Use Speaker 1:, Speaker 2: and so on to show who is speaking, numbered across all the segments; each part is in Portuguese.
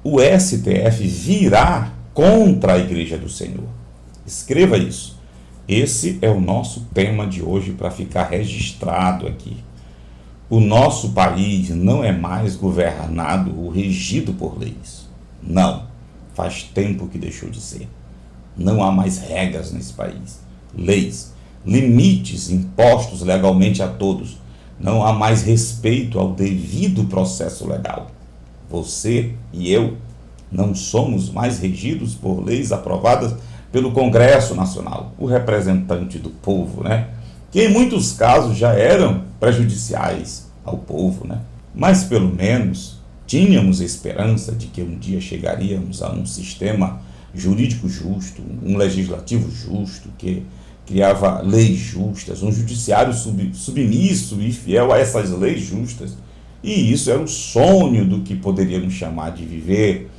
Speaker 1: o STF virá contra a Igreja do Senhor. Escreva isso. Esse é o nosso tema de hoje para ficar registrado aqui. O nosso país não é mais governado ou regido por leis. Não, faz tempo que deixou de ser. Não há mais regras nesse país, leis, limites impostos legalmente a todos. Não há mais respeito ao devido processo legal. Você e eu não somos mais regidos por leis aprovadas pelo Congresso Nacional, o representante do povo, que em muitos casos já eram prejudiciais ao povo, Mas pelo menos tínhamos esperança de que um dia chegaríamos a um sistema jurídico justo, um legislativo justo, que criava leis justas, um judiciário submisso e fiel a essas leis justas. E isso era o sonho do que poderíamos chamar de viver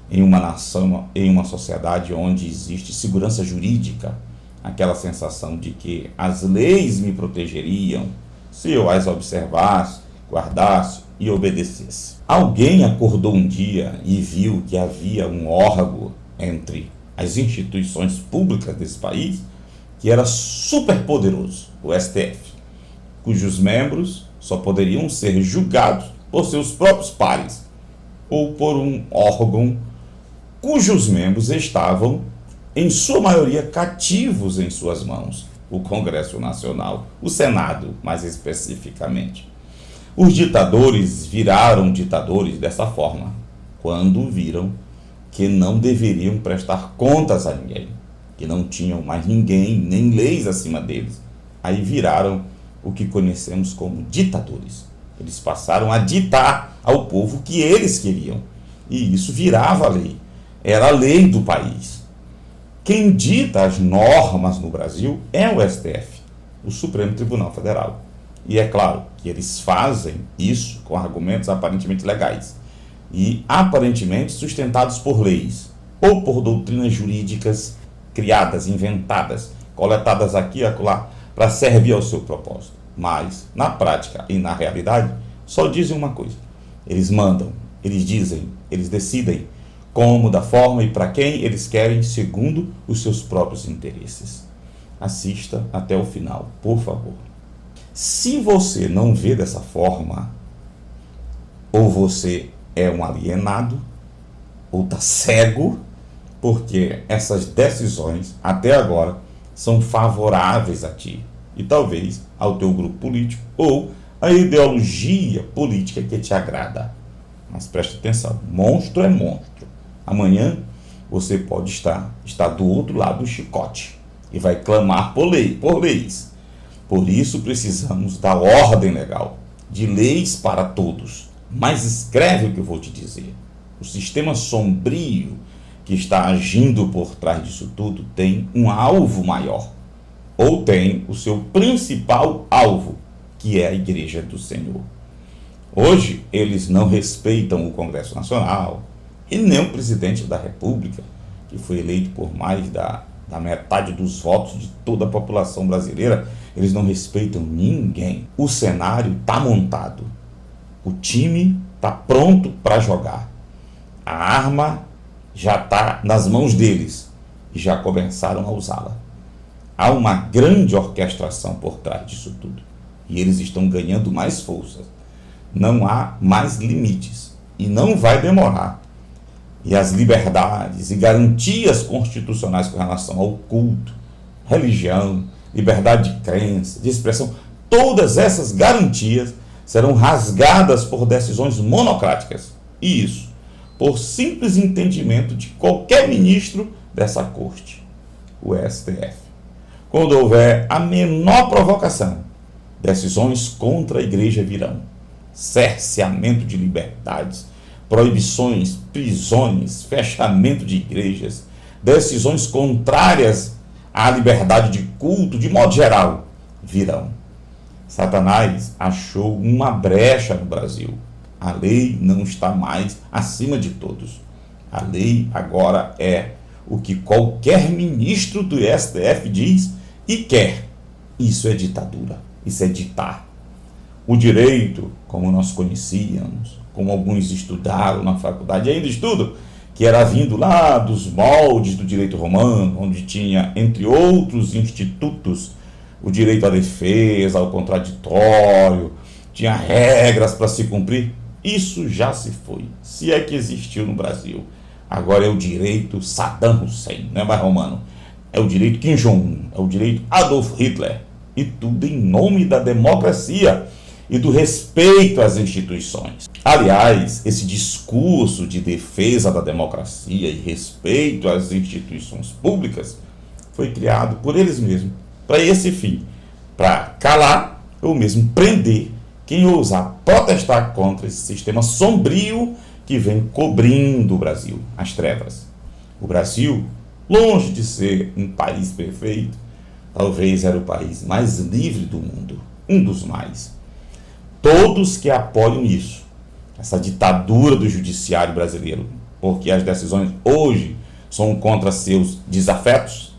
Speaker 1: em uma nação, em uma sociedade onde existe segurança jurídica, aquela sensação de que as leis me protegeriam se eu as observasse, guardasse e obedecesse. Alguém acordou um dia e viu que havia um órgão entre as instituições públicas desse país que era super poderoso, o STF, cujos membros só poderiam ser julgados por seus próprios pares ou por um órgão cujos membros estavam, em sua maioria, cativos em suas mãos, o Congresso Nacional, o Senado, mais especificamente. Os ditadores viraram ditadores dessa forma, quando viram que não deveriam prestar contas a ninguém, que não tinham mais ninguém, nem leis acima deles. Aí viraram o que conhecemos como ditadores. Eles passaram a ditar ao povo o que eles queriam. E isso virava lei. Era a lei do país. Quem dita as normas no Brasil é o STF, o Supremo Tribunal Federal. E é claro que eles fazem isso com argumentos aparentemente legais e aparentemente sustentados por leis ou por doutrinas jurídicas criadas, inventadas, coletadas aqui e acolá para servir ao seu propósito. Mas, na prática e na realidade, só dizem uma coisa. Eles mandam, eles dizem, eles decidem como, da forma e para quem eles querem, segundo os seus próprios interesses. Assista até o final, por favor. Se você não vê dessa forma, ou você é um alienado, ou está cego, porque essas decisões, até agora, são favoráveis a ti e talvez ao teu grupo político ou à ideologia política que te agrada. Mas preste atenção, monstro é monstro. Amanhã você pode estar do outro lado do chicote e vai clamar por leis. Por isso precisamos da ordem legal, de leis para todos. Mas escreve o que eu vou te dizer. O sistema sombrio que está agindo por trás disso tudo tem um alvo maior, ou tem o seu principal alvo, que é a Igreja do Senhor. Hoje, eles não respeitam o Congresso Nacional e nem o presidente da República, que foi eleito por mais da metade dos votos de toda a população brasileira. Eles não respeitam ninguém. O cenário está montado, o time está pronto para jogar, a arma já está nas mãos deles e já começaram a usá-la. Há uma grande orquestração por trás disso tudo e eles estão ganhando mais força. Não há mais limites e não vai demorar. E as liberdades e garantias constitucionais com relação ao culto, religião, liberdade de crença, de expressão, todas essas garantias serão rasgadas por decisões monocráticas. E isso por simples entendimento de qualquer ministro dessa corte, o STF. Quando houver a menor provocação, decisões contra a igreja virão. Cerceamento de liberdades, proibições, prisões, fechamento de igrejas, decisões contrárias à liberdade de culto, de modo geral, virão. Satanás achou uma brecha no Brasil. A lei não está mais acima de todos. A lei agora é o que qualquer ministro do STF diz e quer. Isso é ditadura, isso é ditar. O direito, como nós conhecíamos, como alguns estudaram na faculdade e ainda estudam, que era vindo lá dos moldes do direito romano, onde tinha, entre outros institutos, o direito à defesa, ao contraditório, tinha regras para se cumprir. Isso já se foi, se é que existiu no Brasil. Agora é o direito Saddam Hussein, não é mais romano. É o direito Kim Jong-un, é o direito Adolf Hitler. E tudo em nome da democracia e do respeito às instituições. Aliás, esse discurso de defesa da democracia e respeito às instituições públicas foi criado por eles mesmos, para esse fim, para calar ou mesmo prender quem ousar protestar contra esse sistema sombrio que vem cobrindo o Brasil, as trevas. O Brasil, longe de ser um país perfeito, talvez era o país mais livre do mundo, um dos mais. Todos que apoiam isso, essa ditadura do judiciário brasileiro, porque as decisões hoje são contra seus desafetos,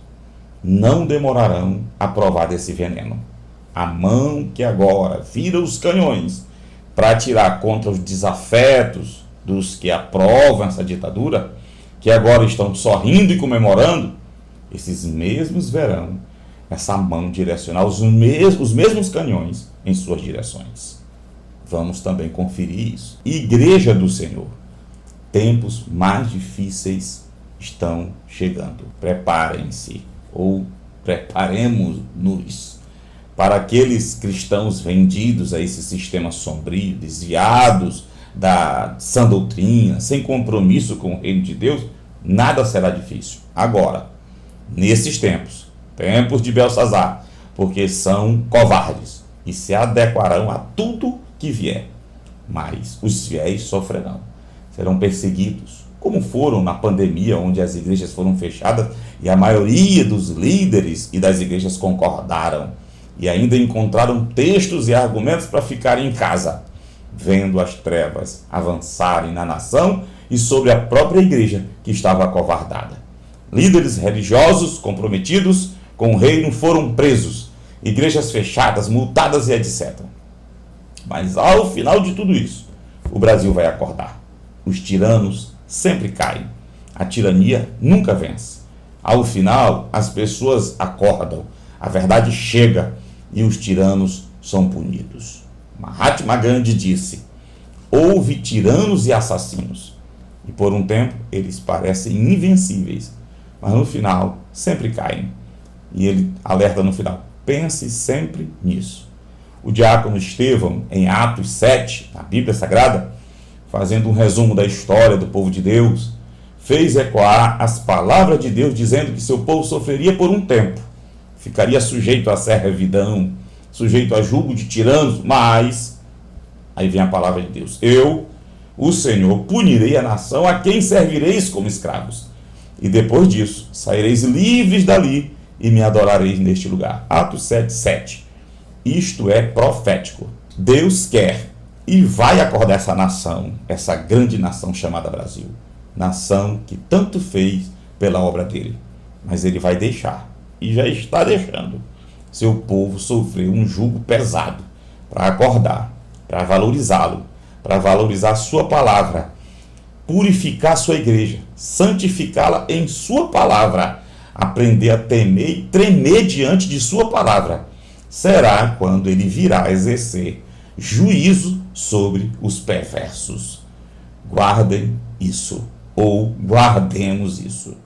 Speaker 1: não demorarão a provar desse veneno. A mão que agora vira os canhões para atirar contra os desafetos dos que aprovam essa ditadura, que agora estão sorrindo e comemorando, esses mesmos verão essa mão direcionar os mesmos canhões em suas direções. Vamos também conferir isso. Igreja do Senhor, tempos mais difíceis estão chegando. Preparem-se, ou preparemos-nos, para aqueles cristãos vendidos a esse sistema sombrio, desviados da sã doutrina, sem compromisso com o reino de Deus, nada será difícil. Agora, nesses tempos de Belsazar, porque são covardes e se adequarão a tudo que vier, mas os fiéis sofrerão, serão perseguidos, como foram na pandemia, onde as igrejas foram fechadas e a maioria dos líderes e das igrejas concordaram e ainda encontraram textos e argumentos para ficarem em casa, vendo as trevas avançarem na nação e sobre a própria igreja que estava acovardada. Líderes religiosos comprometidos com o reino foram presos, igrejas fechadas, multadas e etc. Mas ao final de tudo isso, o Brasil vai acordar. Os tiranos sempre caem. A tirania nunca vence. Ao final, as pessoas acordam, a verdade chega e os tiranos são punidos. Mahatma Gandhi disse: houve tiranos e assassinos, e por um tempo eles parecem invencíveis, mas no final sempre caem. E ele alerta no final: pense sempre nisso. O diácono Estevão, em Atos 7, na Bíblia Sagrada, fazendo um resumo da história do povo de Deus, fez ecoar as palavras de Deus, dizendo que seu povo sofreria por um tempo, ficaria sujeito à servidão, sujeito a julgo de tiranos, mas, aí vem a palavra de Deus: eu, o Senhor, punirei a nação a quem servireis como escravos, e depois disso saireis livres dali e me adorareis neste lugar. Atos 7, 7. Isto é profético. Deus quer e vai acordar essa nação, essa grande nação chamada Brasil, nação que tanto fez pela obra dele, mas ele vai deixar, e já está deixando, seu povo sofrer um jugo pesado para acordar, para valorizá-lo, para valorizar a sua palavra, purificar sua igreja, santificá-la em sua palavra, aprender a temer e tremer diante de sua palavra. Será quando ele virá exercer juízo sobre os perversos. Guardem isso, ou guardemos isso.